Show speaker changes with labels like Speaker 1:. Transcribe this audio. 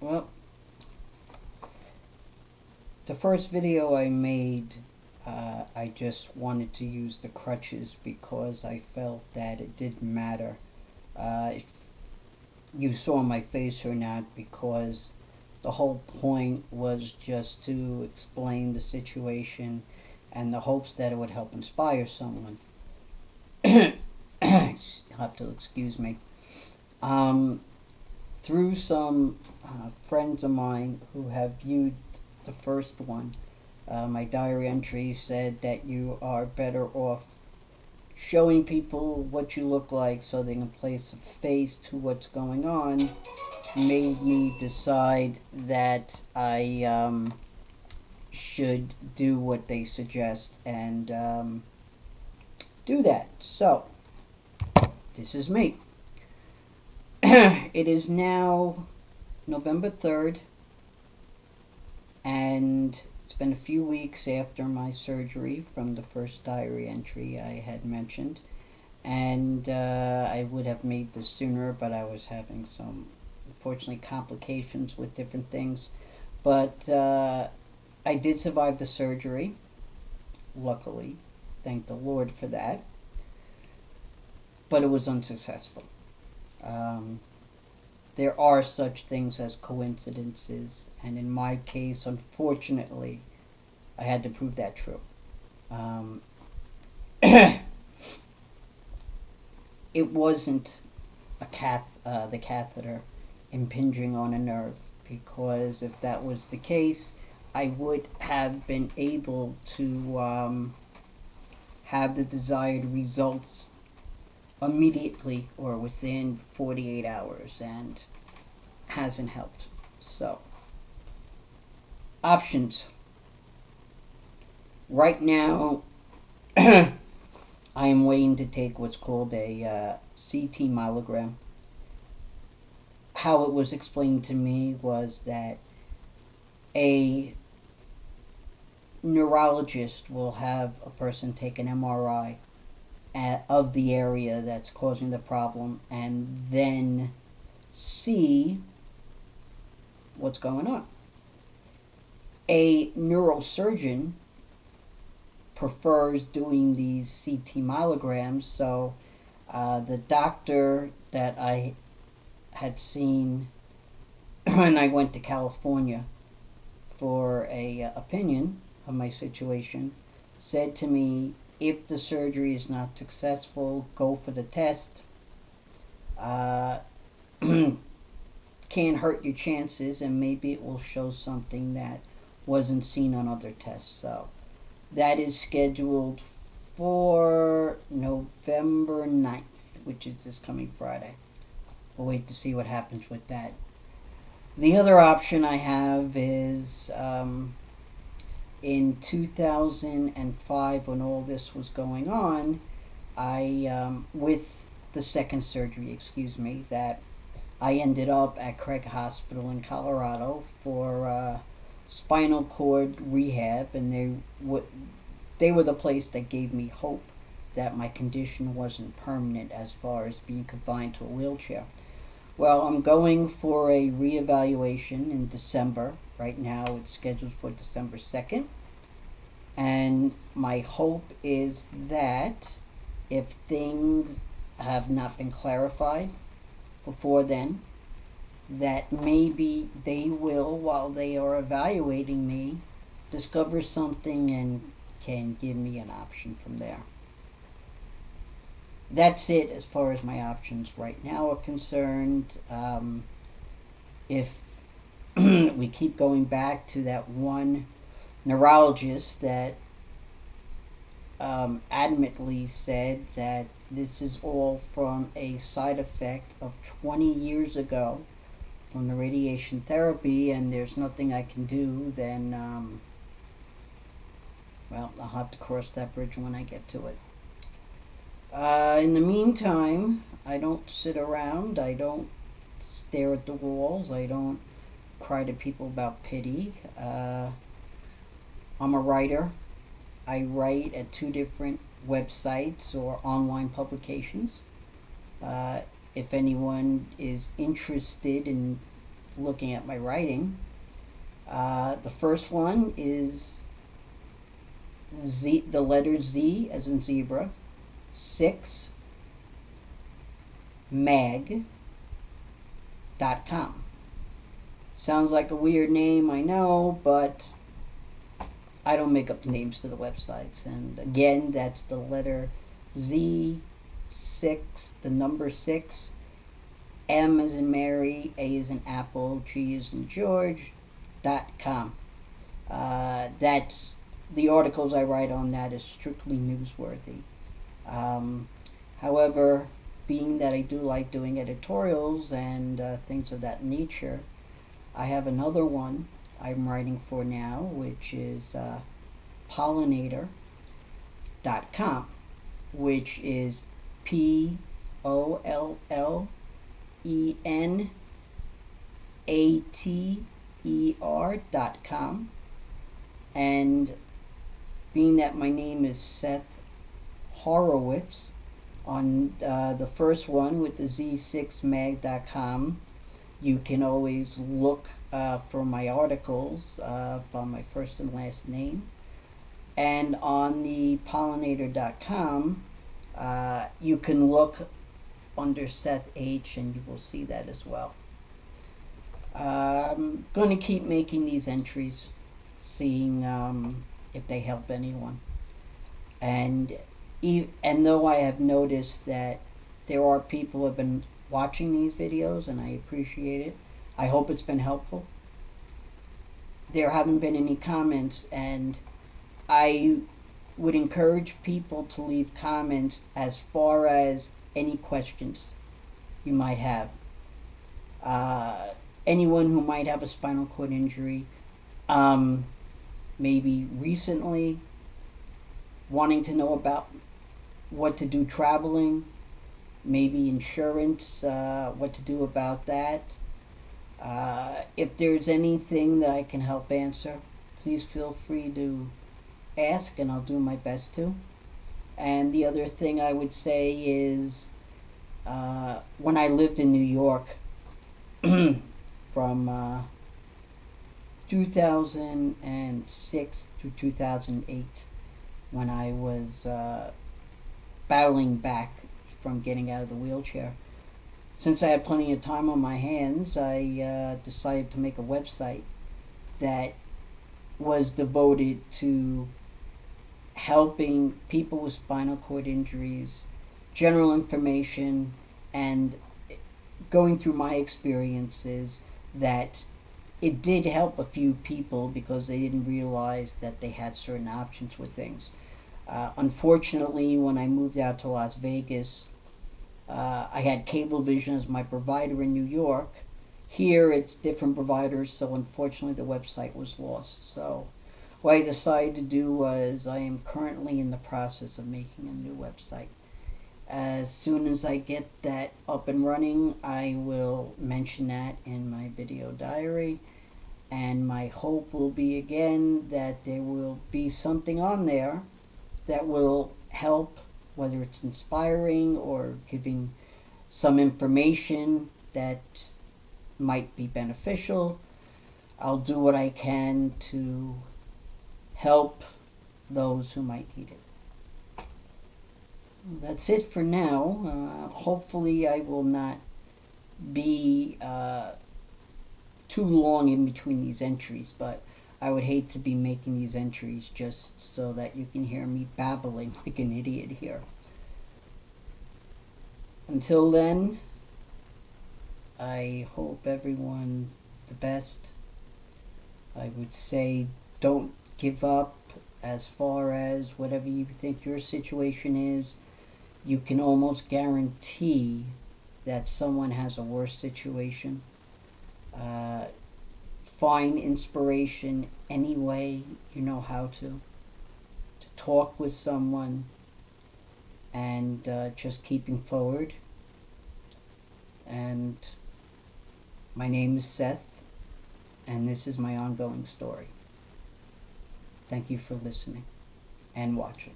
Speaker 1: Well, the first video I made, I just wanted to use the crutches because I felt that it didn't matter if you saw my face or not, because the whole point was just to explain the situation and the hopes that it would help inspire someone. You'll have to excuse me. Um, Through some friends of mine who have viewed the first one, my diary entry said that you are better off showing people what you look like so they can place a face to what's going on, made me decide that I should do what they suggest and do that. So, this is me. It is now November 3rd, and it's been a few weeks after my surgery from the first diary entry I had mentioned. And I would have made this sooner, but I was having some, unfortunately, complications with different things. But I did survive the surgery, luckily. Thank the Lord for that. But it was unsuccessful. There are such things as coincidences, and in my case, unfortunately, I had to prove that true. It wasn't the catheter impinging on a nerve, because if that was the case, I would have been able to have the desired results immediately or within 48 hours, and hasn't helped. So, options. Right now, I am waiting to take what's called a CT myelogram. How it was explained to me was that a neurologist will have a person take an MRI of the area that's causing the problem and then see what's going on. A neurosurgeon prefers doing these CT myelograms, so the doctor that I had seen when I went to California for a opinion of my situation said to me, if the surgery is not successful, go for the test. Can't hurt your chances, and maybe it will show something that wasn't seen on other tests. So that is scheduled for November 9th, which is this coming Friday. We'll wait to see what happens with that. The other option I have is in 2005, when all this was going on, with the second surgery, that I ended up at Craig Hospital in Colorado for spinal cord rehab, and they were the place that gave me hope that my condition wasn't permanent as far as being confined to a wheelchair. Well, I'm going for a reevaluation in December. Right now it's scheduled for December 2nd. And my hope is that if things have not been clarified before then, that maybe they will, while they are evaluating me, discover something and can give me an option from there. That's it as far as my options right now are concerned. If we keep going back to that one neurologist that adamantly said that this is all from a side effect of 20 years ago from the radiation therapy, and there's nothing I can do, then well, I'll have to cross that bridge when I get to it. In the meantime, I don't sit around, I don't stare at the walls, I don't cry to people about pity. I'm a writer. I write at 2 different websites or online publications. If anyone is interested in looking at my writing. The first one is Z, the letter Z as in zebra, 6 mag.com. Sounds like a weird name, I know, but I don't make up the names to the websites. And again, that's the letter Z, 6, the number 6, M as in Mary, A as in Apple, G as in George.com. That's the articles I write on that is strictly newsworthy. However, being that I do like doing editorials and things of that nature, I have another one I'm writing for now, which is pollinator.com, which is POLLENATER.com. And being that my name is Seth Horowitz, on the first one with the Z6mag.com, you can always look for my articles by my first and last name. And on the pollinator.com, you can look under Seth H and you will see that as well. I'm going to keep making these entries, seeing if they help anyone. And though I have noticed that there are people who have been watching these videos, and I appreciate it, I hope it's been helpful, there haven't been any comments, and I would encourage people to leave comments as far as any questions you might have. Anyone who might have a spinal cord injury, maybe recently, wanting to know about what to do traveling, maybe insurance, what to do about that. If there's anything that I can help answer, please feel free to ask and I'll do my best to. And the other thing I would say is when I lived in New York from 2006 through 2008, when I was battling back from getting out of the wheelchair. Since I had plenty of time on my hands, I decided to make a website that was devoted to helping people with spinal cord injuries, general information, and going through my experiences that it did help a few people because they didn't realize that they had certain options with things. Unfortunately, when I moved out to Las Vegas, I had Cablevision as my provider in New York. Here it's different providers, so unfortunately the website was lost. So what I decided to do was I am currently in the process of making a new website. As soon as I get that up and running, I will mention that in my video diary. And my hope will be again that there will be something on there that will help, whether it's inspiring or giving some information that might be beneficial. I'll do what I can to help those who might need it. That's it for now. Hopefully I will not be too long in between these entries, but I would hate to be making these entries just so that you can hear me babbling like an idiot here. Until then, I hope everyone the best. I would say don't give up as far as whatever you think your situation is. You can almost guarantee that someone has a worse situation. Find inspiration any way you know how to talk with someone, and just keeping forward. And my name is Seth, and this is my ongoing story. Thank you for listening and watching.